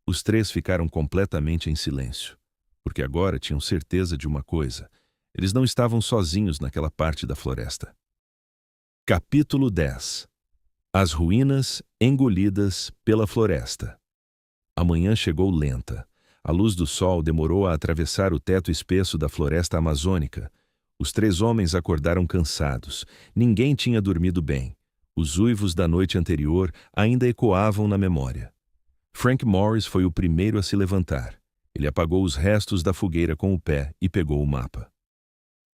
A: Os três ficaram completamente em silêncio, porque agora tinham certeza de uma coisa: eles não estavam sozinhos naquela parte da floresta. Capítulo 10. As ruínas engolidas pela floresta. A manhã chegou lenta. A luz do sol demorou a atravessar o teto espesso da floresta amazônica. Os três homens acordaram cansados. Ninguém tinha dormido bem. Os uivos da noite anterior ainda ecoavam na memória. Frank Morris foi o primeiro a se levantar. Ele apagou os restos da fogueira com o pé e pegou o mapa.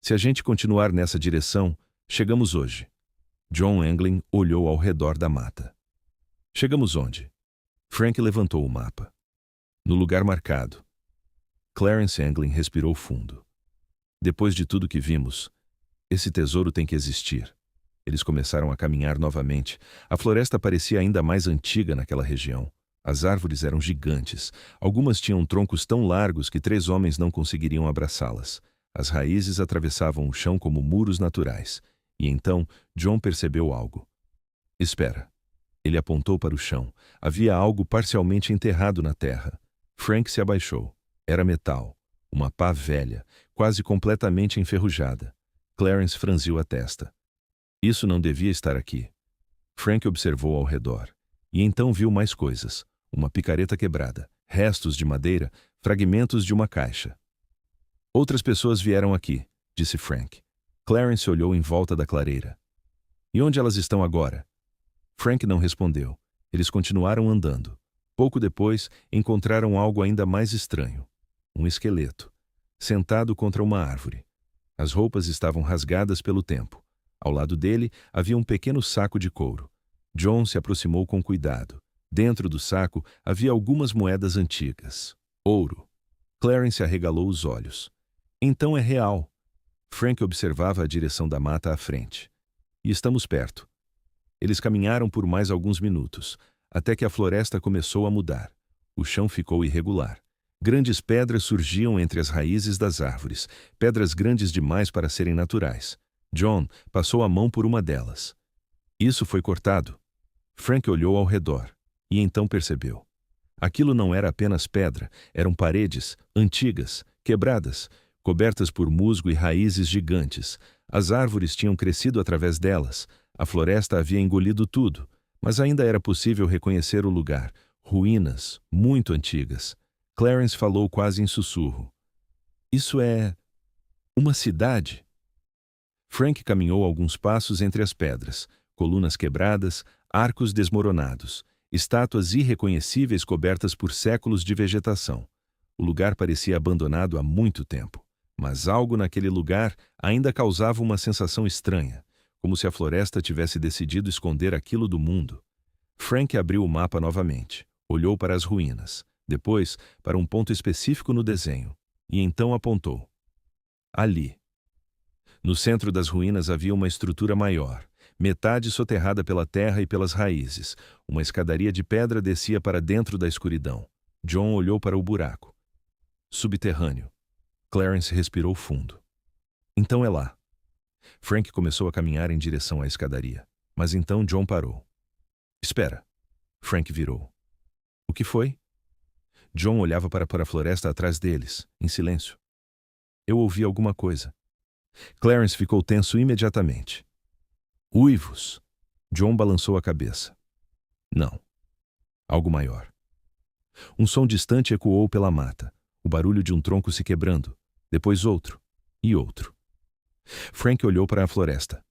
A: Se a gente continuar nessa direção, chegamos hoje. John Anglin olhou ao redor da mata. Chegamos onde? Frank levantou o mapa. No lugar marcado. Clarence Anglin respirou fundo. Depois de tudo que vimos, esse tesouro tem que existir. Eles começaram a caminhar novamente. A floresta parecia ainda mais antiga naquela região. As árvores eram gigantes. Algumas tinham troncos tão largos que três homens não conseguiriam abraçá-las. As raízes atravessavam o chão como muros naturais. E então, John percebeu algo. Espera. Ele apontou para o chão. Havia algo parcialmente enterrado na terra. Frank se abaixou. Era metal. Uma pá velha, quase completamente enferrujada. Clarence franziu a testa. Isso não devia estar aqui. Frank observou ao redor. E então viu mais coisas. Uma picareta quebrada, restos de madeira, fragmentos de uma caixa. Outras pessoas vieram aqui, disse Frank. Clarence olhou em volta da clareira. E onde elas estão agora? Frank não respondeu. Eles continuaram andando. Pouco depois, encontraram algo ainda mais estranho. Um esqueleto, sentado contra uma árvore. As roupas estavam rasgadas pelo tempo. Ao lado dele, havia um pequeno saco de couro. John se aproximou com cuidado. Dentro do saco havia algumas moedas antigas. Ouro. Clarence arregalou os olhos. Então é real. Frank observava a direção da mata à frente. E estamos perto. Eles caminharam por mais alguns minutos, até que a floresta começou a mudar. O chão ficou irregular. Grandes pedras surgiam entre as raízes das árvores, pedras grandes demais para serem naturais. John passou a mão por uma delas. Isso foi cortado. Frank olhou ao redor. E então percebeu. Aquilo não era apenas pedra, eram paredes, antigas, quebradas, cobertas por musgo e raízes gigantes. As árvores tinham crescido através delas, a floresta havia engolido tudo, mas ainda era possível reconhecer o lugar. Ruínas, muito antigas. Clarence falou quase em sussurro. Isso é uma cidade? Frank caminhou alguns passos entre as pedras, colunas quebradas, arcos desmoronados. Estátuas irreconhecíveis cobertas por séculos de vegetação. O lugar parecia abandonado há muito tempo, mas algo naquele lugar ainda causava uma sensação estranha, como se a floresta tivesse decidido esconder aquilo do mundo. Frank abriu o mapa novamente, olhou para as ruínas, depois para um ponto específico no desenho, e então apontou. Ali. No centro das ruínas havia uma estrutura maior, metade soterrada pela terra e pelas raízes. Uma escadaria de pedra descia para dentro da escuridão. John olhou para o buraco. Subterrâneo. Clarence respirou fundo. Então é lá. Frank começou a caminhar em direção à escadaria, mas então John parou. Espera. Frank virou. O que foi? John olhava para a floresta atrás deles, em silêncio. Eu ouvi alguma coisa. Clarence ficou tenso imediatamente. Uivos. John balançou a cabeça. Não. Algo maior. Um som distante ecoou pela mata, o barulho de um tronco se quebrando, depois outro, e outro. Frank olhou para a floresta,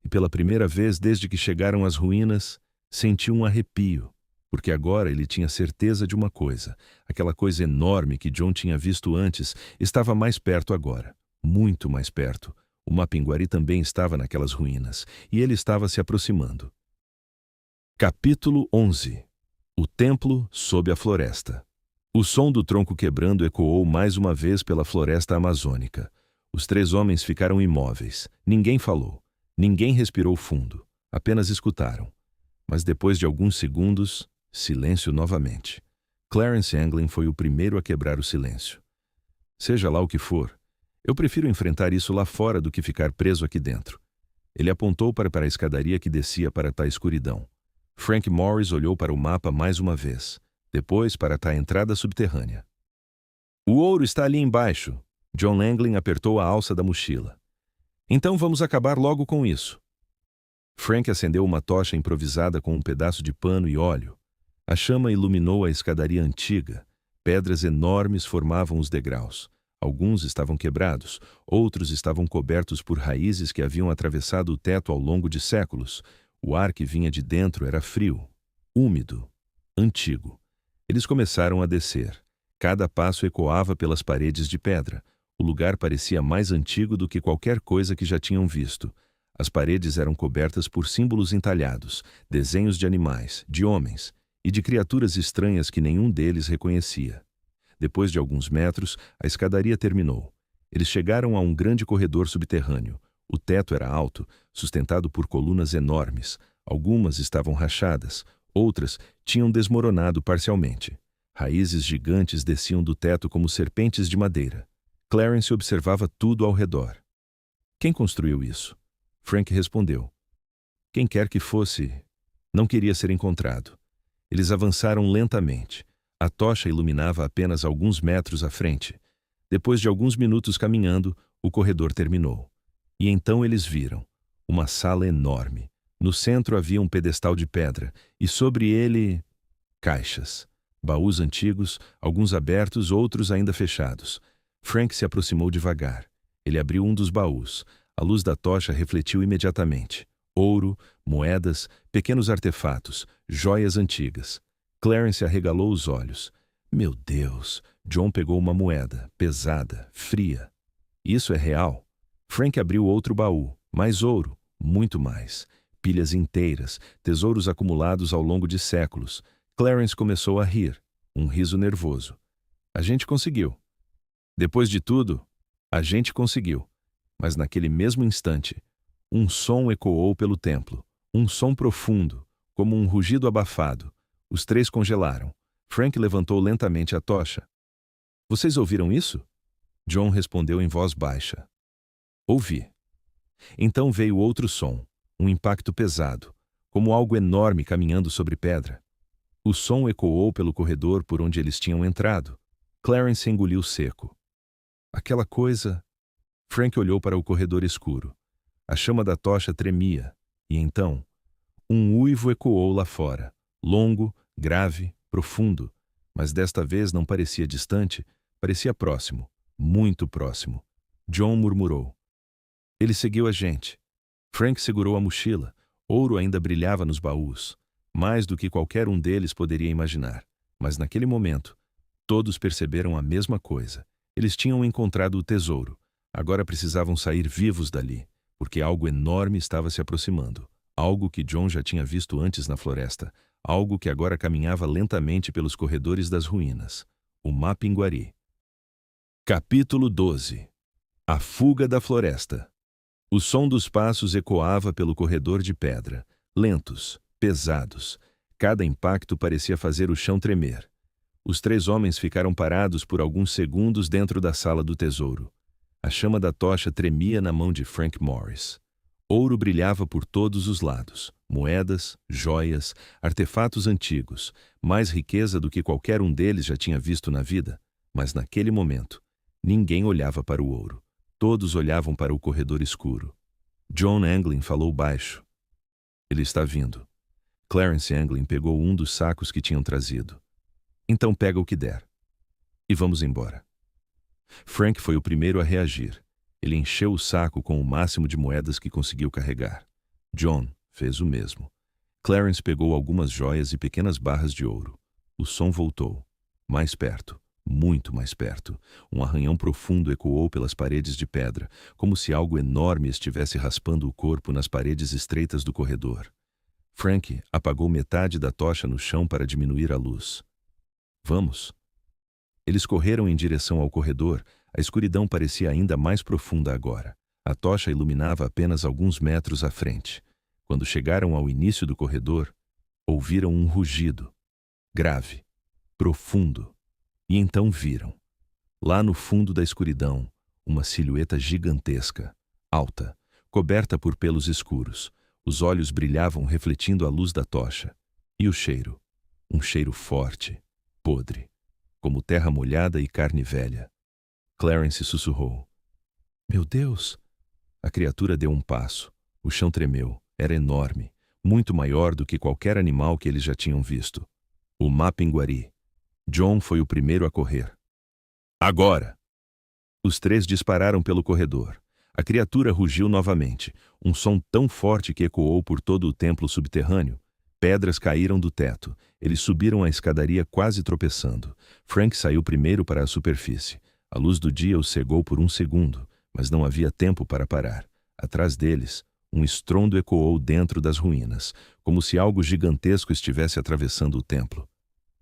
A: e pela primeira vez desde que chegaram às ruínas, sentiu um arrepio, porque agora ele tinha certeza de uma coisa. Aquela coisa enorme que John tinha visto antes estava mais perto agora, muito mais perto. O Mapinguari também estava naquelas ruínas, e ele estava se aproximando. Capítulo 11. O templo sob a floresta. O som do tronco quebrando ecoou mais uma vez pela floresta amazônica. Os três homens ficaram imóveis. Ninguém falou. Ninguém respirou fundo. Apenas escutaram. Mas depois de alguns segundos, silêncio novamente. Clarence Anglin foi o primeiro a quebrar o silêncio. Seja lá o que for, eu prefiro enfrentar isso lá fora do que ficar preso aqui dentro. Ele apontou para a escadaria que descia para a escuridão. Frank Morris olhou para o mapa mais uma vez, depois para a entrada subterrânea. O ouro está ali embaixo. John Langley apertou a alça da mochila. Então vamos acabar logo com isso. Frank acendeu uma tocha improvisada com um pedaço de pano e óleo. A chama iluminou a escadaria antiga. Pedras enormes formavam os degraus. Alguns estavam quebrados, outros estavam cobertos por raízes que haviam atravessado o teto ao longo de séculos. O ar que vinha de dentro era frio, úmido, antigo. Eles começaram a descer. Cada passo ecoava pelas paredes de pedra. O lugar parecia mais antigo do que qualquer coisa que já tinham visto. As paredes eram cobertas por símbolos entalhados, desenhos de animais, de homens e de criaturas estranhas que nenhum deles reconhecia. Depois de alguns metros, a escadaria terminou. Eles chegaram a um grande corredor subterrâneo. O teto era alto, sustentado por colunas enormes. Algumas estavam rachadas, outras tinham desmoronado parcialmente. Raízes gigantes desciam do teto como serpentes de madeira. Clarence observava tudo ao redor. Quem construiu isso? Frank respondeu. Quem quer que fosse, não queria ser encontrado. Eles avançaram lentamente. A tocha iluminava apenas alguns metros à frente. Depois de alguns minutos caminhando, o corredor terminou. E então eles viram uma sala enorme. No centro havia um pedestal de pedra, e sobre ele, caixas. Baús antigos, alguns abertos, outros ainda fechados. Frank se aproximou devagar. Ele abriu um dos baús. A luz da tocha refletiu imediatamente. Ouro, moedas, pequenos artefatos, joias antigas. Clarence arregalou os olhos. Meu Deus! John pegou uma moeda, pesada, fria. Isso é real? Frank abriu outro baú. Mais ouro, muito mais. Pilhas inteiras, tesouros acumulados ao longo de séculos. Clarence começou a rir, um riso nervoso. A gente conseguiu. Depois de tudo, a gente conseguiu. Mas naquele mesmo instante, um som ecoou pelo templo. Um som profundo, como um rugido abafado. Os três congelaram. Frank levantou lentamente a tocha. Vocês ouviram isso? John respondeu em voz baixa. Ouvi. Então veio outro som, um impacto pesado, como algo enorme caminhando sobre pedra. O som ecoou pelo corredor por onde eles tinham entrado. Clarence engoliu seco. Aquela coisa... Frank olhou para o corredor escuro. A chama da tocha tremia, e então, um uivo ecoou lá fora, longo, grave, profundo, mas desta vez não parecia distante, parecia próximo, muito próximo. John murmurou. Ele seguiu a gente. Frank segurou a mochila. Ouro ainda brilhava nos baús, mais do que qualquer um deles poderia imaginar. Mas naquele momento, todos perceberam a mesma coisa. Eles tinham encontrado o tesouro. Agora precisavam sair vivos dali. porque algo enorme estava se aproximando. Algo que John já tinha visto antes na floresta. Algo que agora caminhava lentamente pelos corredores das ruínas. O Mapinguari. Capítulo 12. A fuga da floresta. O som dos passos ecoava pelo corredor de pedra, lentos, pesados. Cada impacto parecia fazer o chão tremer. Os 3 homens ficaram parados por alguns segundos dentro da sala do tesouro. A chama da tocha tremia na mão de Frank Morris. Ouro brilhava por todos os lados. Moedas, joias, artefatos antigos. Mais riqueza do que qualquer um deles já tinha visto na vida. Mas naquele momento, ninguém olhava para o ouro. Todos olhavam para o corredor escuro. John Anglin falou baixo. Ele está vindo. Clarence Anglin pegou um dos sacos que tinham trazido. Então pega o que der. E vamos embora. Frank foi o primeiro a reagir. Ele encheu o saco com o máximo de moedas que conseguiu carregar. John fez o mesmo. Clarence pegou algumas joias e pequenas barras de ouro. O som voltou. Mais perto. Muito mais perto. Um arranhão profundo ecoou pelas paredes de pedra, como se algo enorme estivesse raspando o corpo nas paredes estreitas do corredor. Frank apagou metade da tocha no chão para diminuir a luz. Vamos. Eles correram em direção ao corredor. A escuridão parecia ainda mais profunda agora. A tocha iluminava apenas alguns metros à frente. Quando chegaram ao início do corredor, ouviram um rugido. Grave. Profundo. E então viram, lá no fundo da escuridão, uma silhueta gigantesca, alta, coberta por pelos escuros. Os olhos brilhavam refletindo a luz da tocha. E o cheiro? Um cheiro forte, podre, como terra molhada e carne velha. Clarence sussurrou. Meu Deus! A criatura deu um passo. O chão tremeu. Era enorme, muito maior do que qualquer animal que eles já tinham visto. O Mapinguari. John foi o primeiro a correr. Agora! Os 3 dispararam pelo corredor. A criatura rugiu novamente, um som tão forte que ecoou por todo o templo subterrâneo. Pedras caíram do teto. Eles subiram a escadaria quase tropeçando. Frank saiu primeiro para a superfície. A luz do dia os cegou por um segundo, mas não havia tempo para parar. Atrás deles, um estrondo ecoou dentro das ruínas, como se algo gigantesco estivesse atravessando o templo.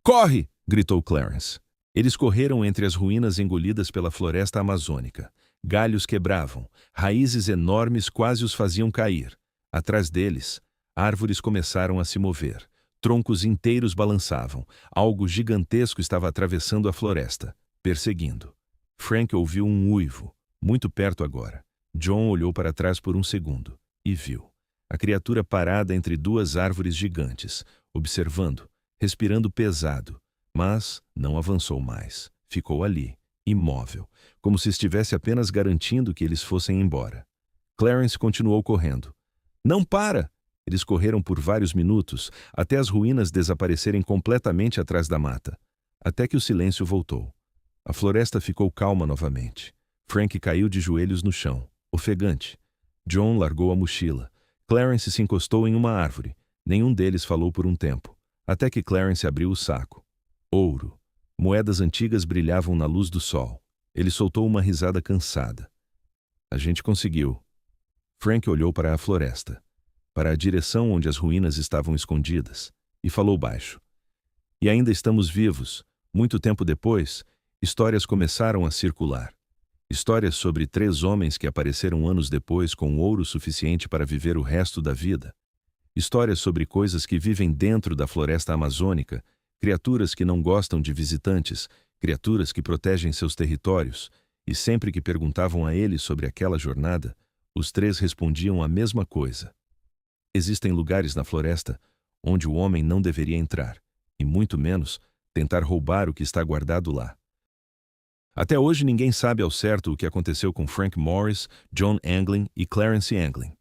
A: Corre! Gritou Clarence. Eles correram entre as ruínas engolidas pela floresta amazônica. Galhos quebravam, raízes enormes quase os faziam cair. Atrás deles, árvores começaram a se mover. Troncos inteiros balançavam. Algo gigantesco estava atravessando a floresta, perseguindo. Frank ouviu um uivo, muito perto agora. John olhou para trás por um segundo e viu a criatura parada entre 2 árvores gigantes, observando, respirando pesado. Mas não avançou mais. Ficou ali, imóvel, como se estivesse apenas garantindo que eles fossem embora. Clarence continuou correndo. Não para! Eles correram por vários minutos, até as ruínas desaparecerem completamente atrás da mata. Até que o silêncio voltou. A floresta ficou calma novamente. Frank caiu de joelhos no chão, ofegante. John largou a mochila. Clarence se encostou em uma árvore. Nenhum deles falou por um tempo, até que Clarence abriu o saco. Ouro. Moedas antigas brilhavam na luz do sol. Ele soltou uma risada cansada. A gente conseguiu. Frank olhou para a floresta, para a direção onde as ruínas estavam escondidas, e falou baixo. E ainda estamos vivos. Muito tempo depois, histórias começaram a circular. Histórias sobre 3 homens que apareceram anos depois com ouro suficiente para viver o resto da vida. Histórias sobre coisas que vivem dentro da floresta amazônica, criaturas que não gostam de visitantes, criaturas que protegem seus territórios, e sempre que perguntavam a ele sobre aquela jornada, os 3 respondiam a mesma coisa. Existem lugares na floresta onde o homem não deveria entrar, e muito menos tentar roubar o que está guardado lá. Até hoje ninguém sabe ao certo o que aconteceu com Frank Morris, John Anglin e Clarence Anglin.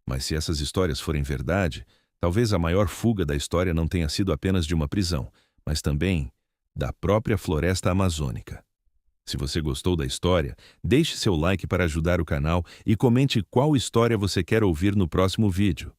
A: Mas se essas histórias forem verdade, talvez a maior fuga da história não tenha sido apenas de uma prisão, mas também da própria floresta amazônica. Se você gostou da história, deixe seu like para ajudar o canal e comente qual história você quer ouvir no próximo vídeo.